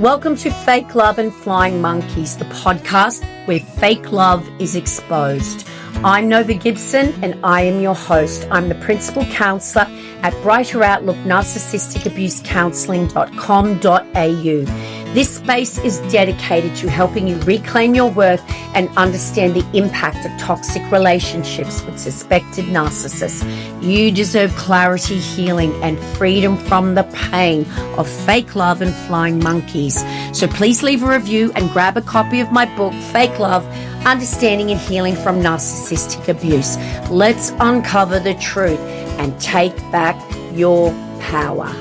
Welcome to Fake Love and Flying Monkeys, the podcast where fake love is exposed. I'm Nova Gibson and I am your host. I'm the principal counsellor at Brighter Outlook Narcissistic Abuse Counselling.com.au. This space is dedicated to helping you reclaim your worth and understand the impact of toxic relationships with suspected narcissists. You deserve clarity, healing, and freedom from the pain of fake love and flying monkeys. So please leave a review and grab a copy of my book, Fake Love, Understanding and Healing from Narcissistic Abuse. Let's uncover the truth and take back your power.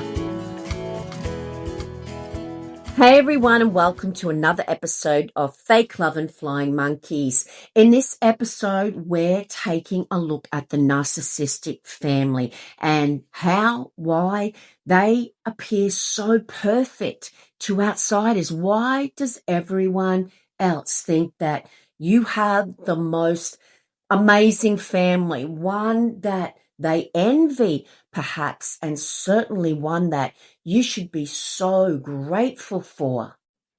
Hey everyone, and welcome to another episode of Fake Love and Flying Monkeys. In this episode, we're taking a look at the narcissistic family and why they appear so perfect to outsiders. Why does everyone else think that you have the most amazing family, one that they envy perhaps, and certainly one that you should be so grateful for?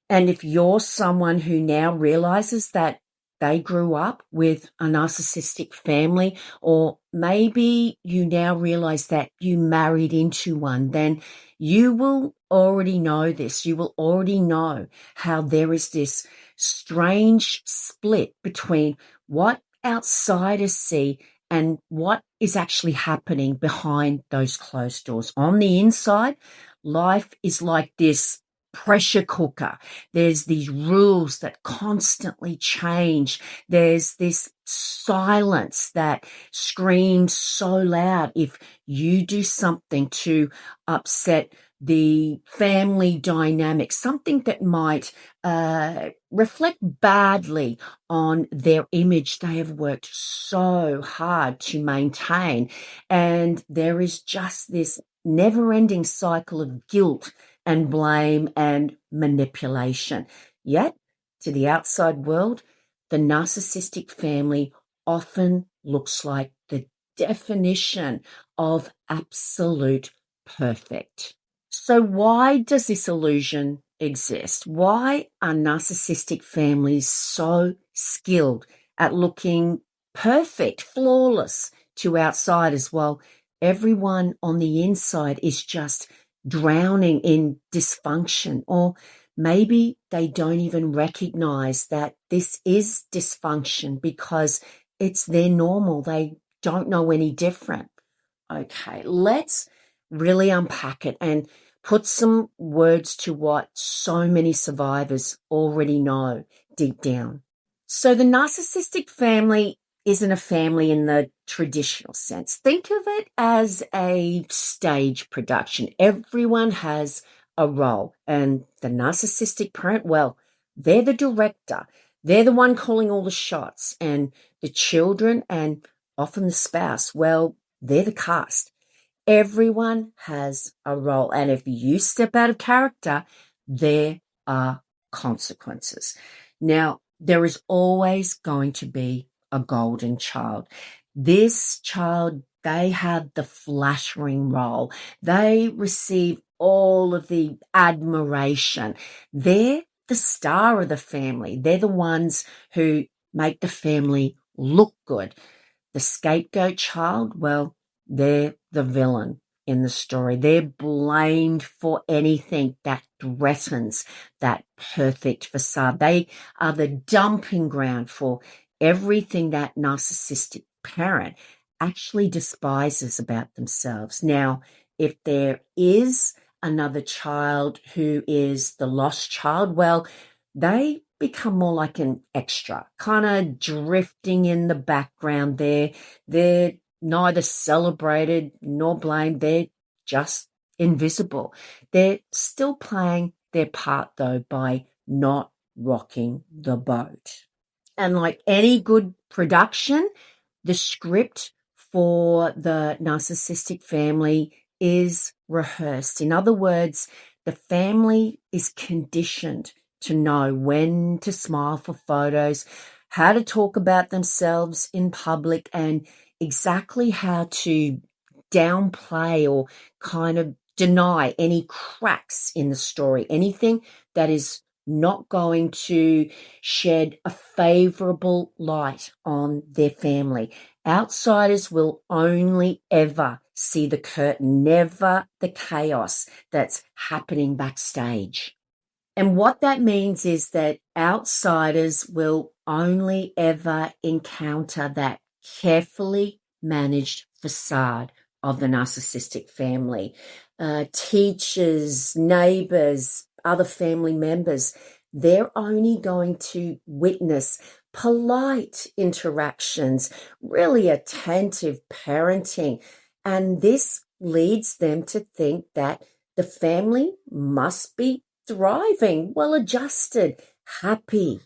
And if you're someone who now realizes that they grew up with a narcissistic family, or maybe you now realize that you married into one, then you will already know this. You will already know how there is this strange split between what outsiders see and what is actually happening behind those closed doors. On the inside, life is like this pressure cooker. There's these rules that constantly change. There's this silence that screams so loud if you do something to upset the family dynamic, something that might reflect badly on their image they have worked so hard to maintain. And there is just this never-ending cycle of guilt and blame and manipulation. Yet, to the outside world, the narcissistic family often looks like the definition of absolute perfect. So why does this illusion exist? Why are narcissistic families so skilled at looking perfect, flawless to outsiders, while everyone on the inside is just drowning in dysfunction? Or maybe they don't even recognize that this is dysfunction because it's their normal. They don't know any different. Okay, let's really unpack it and put some words to what so many survivors already know deep down. So the narcissistic family isn't a family in the traditional sense. Think of it as a stage production. Everyone has a role, and the narcissistic parent, well, they're the director. They're the one calling all the shots, and the children and often the spouse, well, they're the cast. Everyone has a role, and if you step out of character, there are consequences. Now, there is always going to be a golden child. This child, they have the flattering role. They receive all of the admiration. They're the star of the family. They're the ones who make the family look good. The scapegoat child, well, they're the villain in the story. They're blamed for anything that threatens that perfect facade. They are the dumping ground for everything that narcissistic parent actually despises about themselves. Now, if there is another child who is the lost child, well, they become more like an extra, kind of drifting in the background there. They're neither celebrated nor blamed. They're just invisible. They're still playing their part, though, by not rocking the boat. And like any good production, the script for the narcissistic family is rehearsed. In other words, the family is conditioned to know when to smile for photos, how to talk about themselves in public, and exactly how to downplay or kind of deny any cracks in the story, anything that is not going to shed a favorable light on their family. Outsiders will only ever see the curtain, never the chaos that's happening backstage. And what that means is that outsiders will only ever encounter that carefully managed facade of the narcissistic family. Teachers, neighbors, other family members, they're only going to witness polite interactions, really attentive parenting. And this leads them to think that the family must be thriving, well adjusted, happy.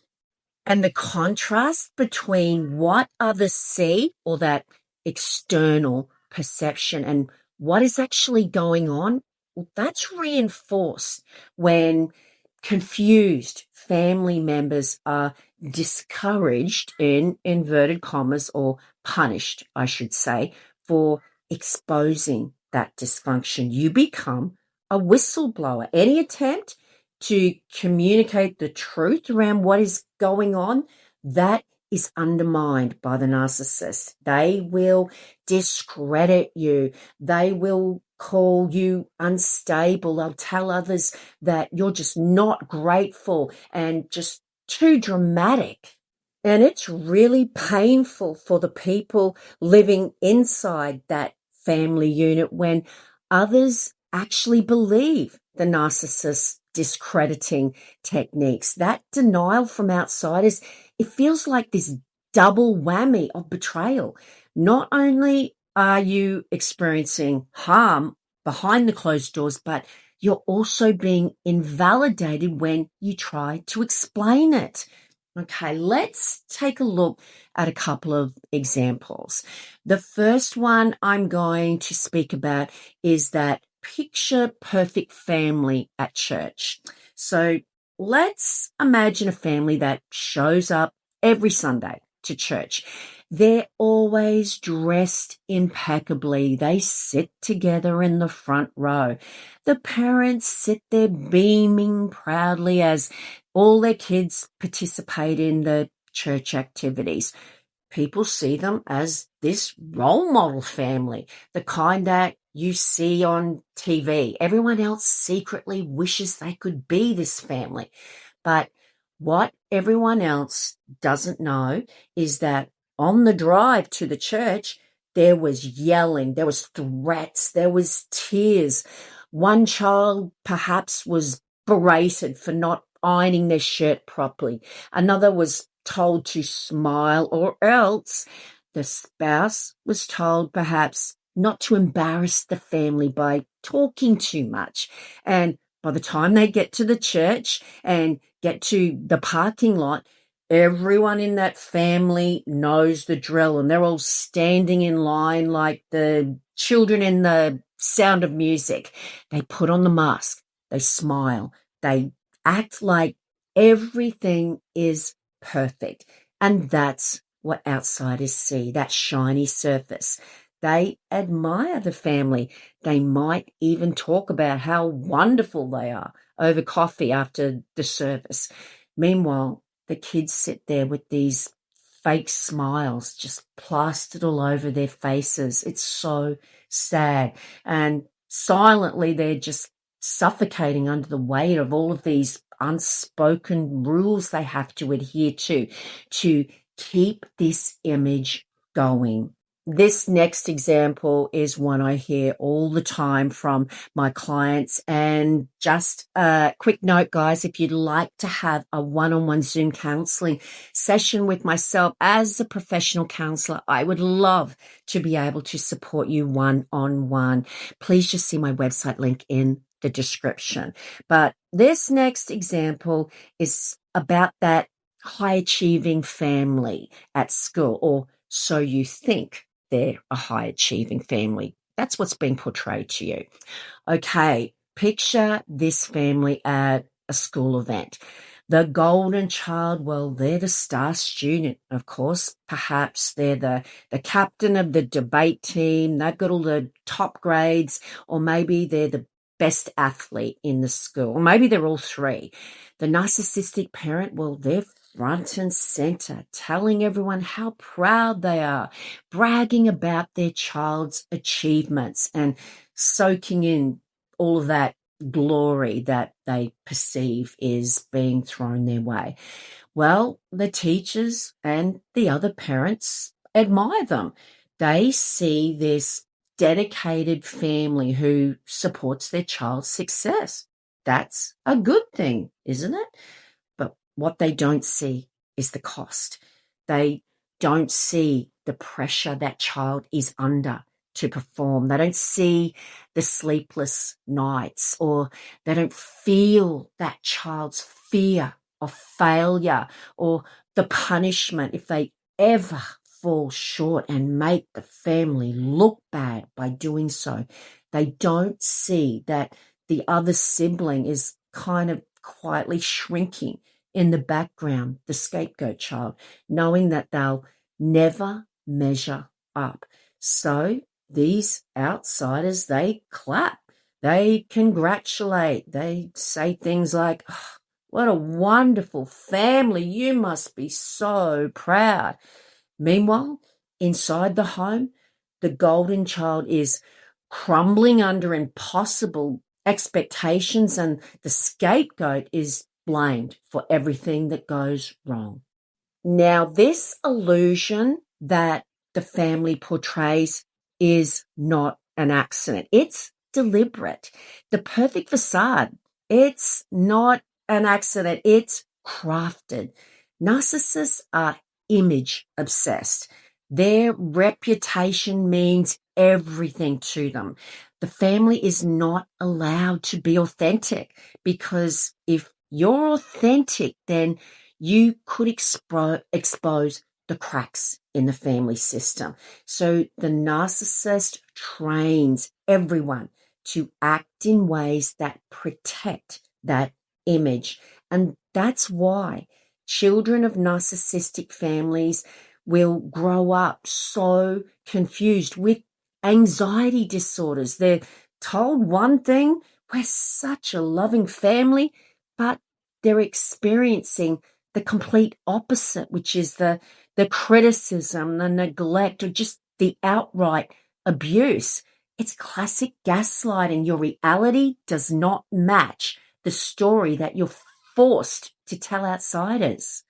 And the contrast between what others see, or that external perception, and what is actually going on, well, that's reinforced when confused family members are discouraged, in inverted commas, or punished, I should say, for exposing that dysfunction. You become a whistleblower. Any attempt to communicate the truth around what is going on, that is undermined by the narcissist. They will discredit you. They will call you unstable. They'll tell others that you're just not grateful and just too dramatic. And it's really painful for the people living inside that family unit when others actually believe the narcissist's discrediting techniques. That denial from outsiders, it feels like this double whammy of betrayal. Not only are you experiencing harm behind the closed doors, but you're also being invalidated when you try to explain it. Okay, let's take a look at a couple of examples. The first one I'm going to speak about is that picture perfect family at church. So let's imagine a family that shows up every Sunday to church. They're always dressed impeccably. They sit together in the front row. The parents sit there beaming proudly as all their kids participate in the church activities. People see them as this role model family, the kind that you see on TV. Everyone else secretly wishes they could be this family. But what everyone else doesn't know is that on the drive to the church, there was yelling, there was threats, there was tears. One child perhaps was berated for not ironing their shirt properly. Another was told to smile, or else the spouse was told perhaps not to embarrass the family by talking too much. And by the time they get to the church and get to the parking lot, everyone in that family knows the drill, and they're all standing in line like the children in The Sound of Music. They put on the mask, they smile, they act like everything is perfect. And that's what outsiders see, that shiny surface. They admire the family. They might even talk about how wonderful they are over coffee after the service. Meanwhile, the kids sit there with these fake smiles just plastered all over their faces. It's so sad. And silently, they're just suffocating under the weight of all of these unspoken rules they have to adhere to keep this image going. This next example is one I hear all the time from my clients. And just a quick note, guys, if you'd like to have a one-on-one Zoom counseling session with myself as a professional counselor, I would love to be able to support you one-on-one. Please just see my website link in the description. But this next example is about that high-achieving family at school, or so you think they're a high-achieving family. That's what's being portrayed to you. Okay, picture this family at a school event. The golden child, well, they're the star student, of course. Perhaps they're the captain of the debate team. They've got all the top grades, or maybe they're the best athlete in the school, or maybe they're all three. The narcissistic parent, well, they're front and center, telling everyone how proud they are, bragging about their child's achievements and soaking in all of that glory that they perceive is being thrown their way. Well, the teachers and the other parents admire them. They see this dedicated family who supports their child's success. That's a good thing, isn't it? But what they don't see is the cost. They don't see the pressure that child is under to perform. They don't see the sleepless nights, or they don't feel that child's fear of failure or the punishment if they ever fall short and make the family look bad by doing so. They don't see that the other sibling is kind of quietly shrinking in the background, the scapegoat child, knowing that they'll never measure up. So these outsiders, they clap, they congratulate, they say things like, oh, what a wonderful family, you must be so proud. Meanwhile, inside the home, the golden child is crumbling under impossible expectations, and the scapegoat is blamed for everything that goes wrong. Now, this illusion that the family portrays is not an accident. It's deliberate. The perfect facade, it's not an accident. It's crafted. Narcissists are image obsessed. Their reputation means everything to them. The family is not allowed to be authentic, because if you're authentic, then you could expose the cracks in the family system. So the narcissist trains everyone to act in ways that protect that image. And that's why children of narcissistic families will grow up so confused with anxiety disorders. They're told one thing, we're such a loving family, but they're experiencing the complete opposite, which is the criticism, the neglect, or just the outright abuse. It's classic gaslighting. Your reality does not match the story that you're forced to tell outsiders.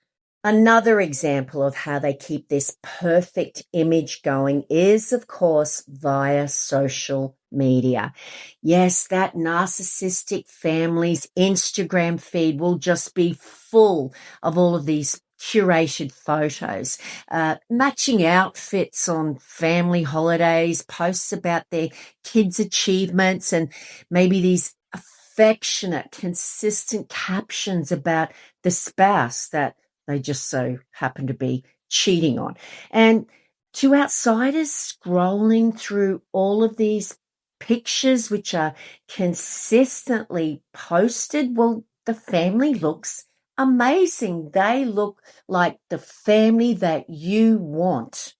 Another example of how they keep this perfect image going is, of course, via social media. Yes, that narcissistic family's Instagram feed will just be full of all of these curated photos, matching outfits on family holidays, posts about their kids' achievements, and maybe these affectionate, consistent captions about the spouse that they just so happen to be cheating on. And to outsiders scrolling through all of these pictures, which are consistently posted, well, the family looks amazing. They look like the family that you want.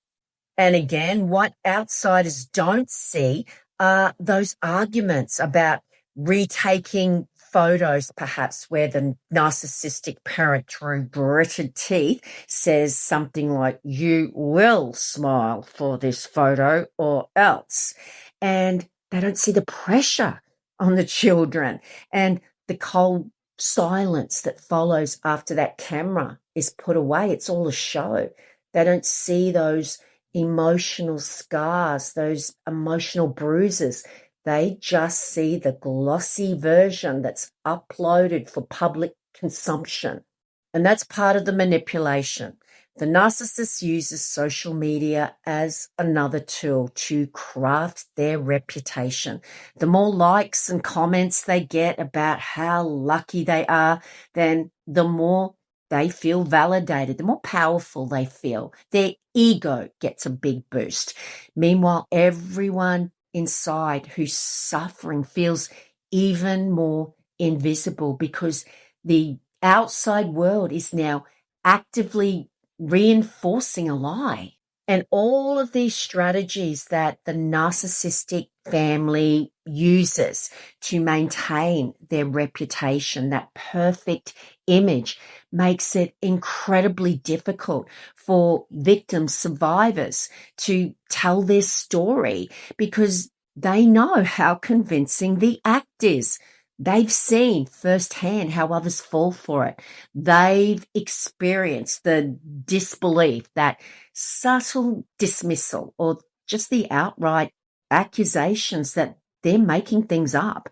And again, what outsiders don't see are those arguments about retaking photos, perhaps where the narcissistic parent, through gritted teeth, says something like, you will smile for this photo or else. And they don't see the pressure on the children and the cold silence that follows after that camera is put away. It's all a show. They don't see those emotional scars, those emotional bruises. They just see the glossy version that's uploaded for public consumption. And that's part of the manipulation. The narcissist uses social media as another tool to craft their reputation. The more likes and comments they get about how lucky they are, then the more they feel validated, the more powerful they feel. Their ego gets a big boost. Meanwhile, everyone inside who's suffering feels even more invisible, because the outside world is now actively reinforcing a lie. And all of these strategies that the narcissistic family uses to maintain their reputation, that perfect image, makes it incredibly difficult for victims, survivors, to tell their story because they know how convincing the act is. They've seen firsthand how others fall for it. They've experienced the disbelief, that subtle dismissal, or just the outright accusations that they're making things up.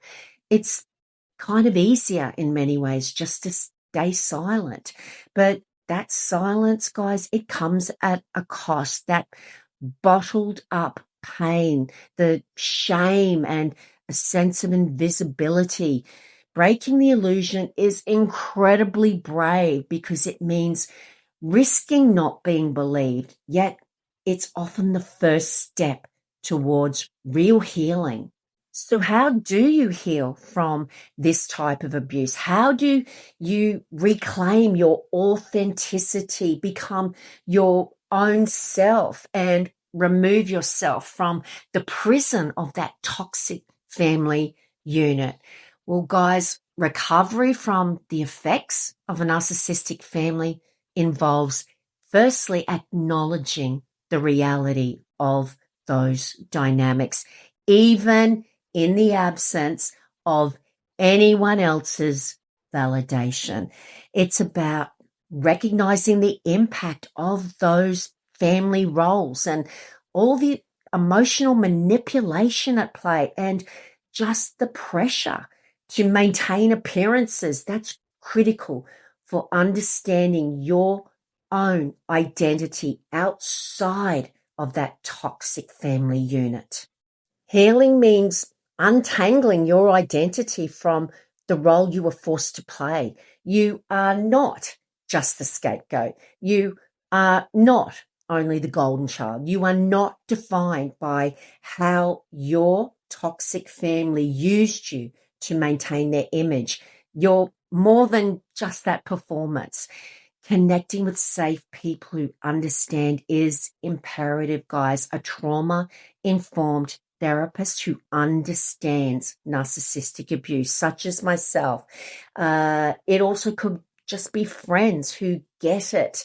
It's kind of easier in many ways just to stay silent. But that silence, guys, it comes at a cost. That bottled up pain, the shame, and a sense of invisibility. Breaking the illusion is incredibly brave because it means risking not being believed, yet it's often the first step towards real healing. So how do you heal from this type of abuse? How do you reclaim your authenticity, become your own self, and remove yourself from the prison of that toxic family unit? Well, guys, recovery from the effects of a narcissistic family involves firstly acknowledging the reality of those dynamics, even in the absence of anyone else's validation. It's about recognizing the impact of those family roles and all the emotional manipulation at play, and just the pressure to maintain appearances. That's critical for understanding your own identity outside of that toxic family unit. Healing means untangling your identity from the role you were forced to play. You are not just the scapegoat. You are not only the golden child. You are not defined by how your toxic family used you to maintain their image. You're more than just that performance. Connecting with safe people who understand is imperative, guys. A trauma-informed therapist who understands narcissistic abuse, such as myself. It also could just be friends who get it,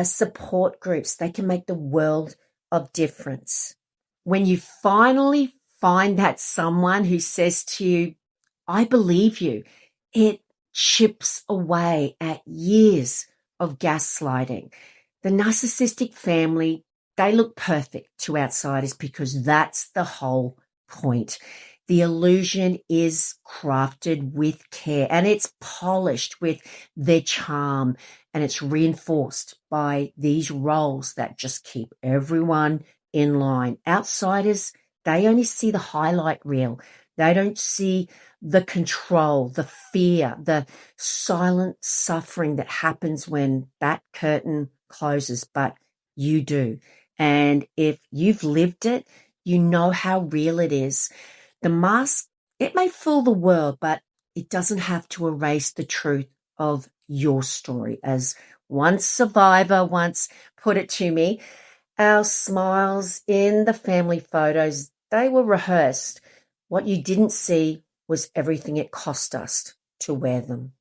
support groups. They can make the world of difference. When you finally find that someone who says to you, I believe you, it chips away at years of gaslighting. The narcissistic family, they look perfect to outsiders because that's the whole point. The illusion is crafted with care and it's polished with their charm, and it's reinforced by these roles that just keep everyone in line. Outsiders, they only see the highlight reel. They don't see the control, the fear, the silent suffering that happens when that curtain closes, but you do. And if you've lived it, you know how real it is. The mask, it may fool the world, but it doesn't have to erase the truth of your story. As one survivor once put it to me, our smiles in the family photos, they were rehearsed. What you didn't see was everything it cost us to wear them.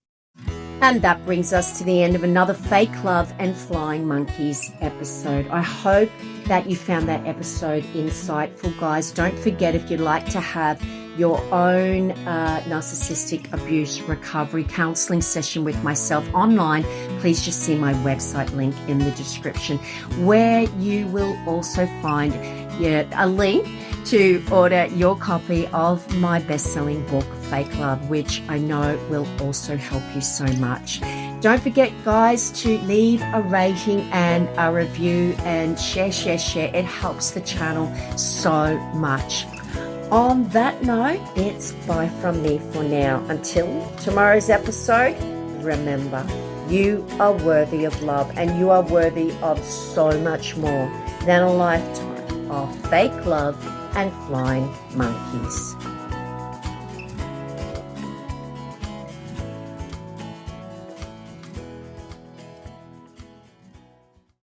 And that brings us to the end of another Fake Love and Flying Monkeys episode. I hope that you found that episode insightful, guys. Don't forget, if you'd like to have your own narcissistic abuse recovery counseling session with myself online, please just see my website link in the description, where you will also find a link to order your copy of my best-selling book, Fake Love, which I know will also help you so much. Don't forget, guys, to leave a rating and a review and share. It helps the channel so much. On that note, it's bye from me for now. Until tomorrow's episode, remember, you are worthy of love, and you are worthy of so much more than a lifetime of fake love and flying monkeys.